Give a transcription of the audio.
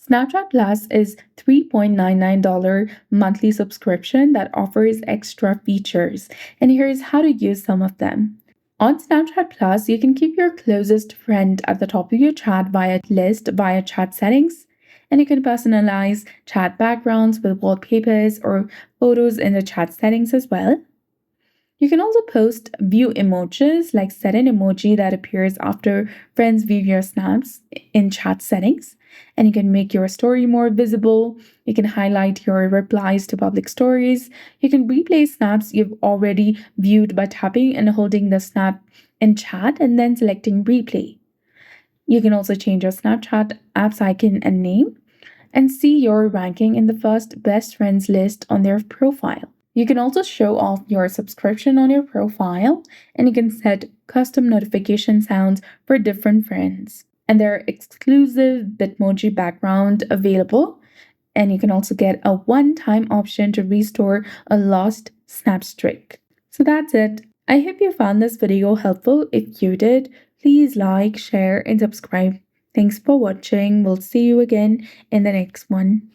Snapchat Plus is $3.99 monthly subscription that offers extra features. And here's how to use some of them. On Snapchat Plus, you can keep your closest friend at the top of your chat via list via chat settings. And you can personalize chat backgrounds with wallpapers or photos in the chat settings as well. You can also post view emojis, like set an emoji that appears after friends view your snaps in chat settings. And you can make your story more visible. You can highlight your replies to public stories. You can replay snaps you've already viewed by tapping and holding the snap in chat and then selecting replay. You can also change your Snapchat app's icon and name and see your ranking in the first best friends list on their profile. You can also show off your subscription on your profile, and you can set custom notification sounds for different friends. And there are exclusive Bitmoji background available, and you can also get a one-time option to restore a lost snap streak. So that's it. I hope you found this video helpful. If you did, please like, share, and subscribe. Thanks for watching. We'll see you again in the next one.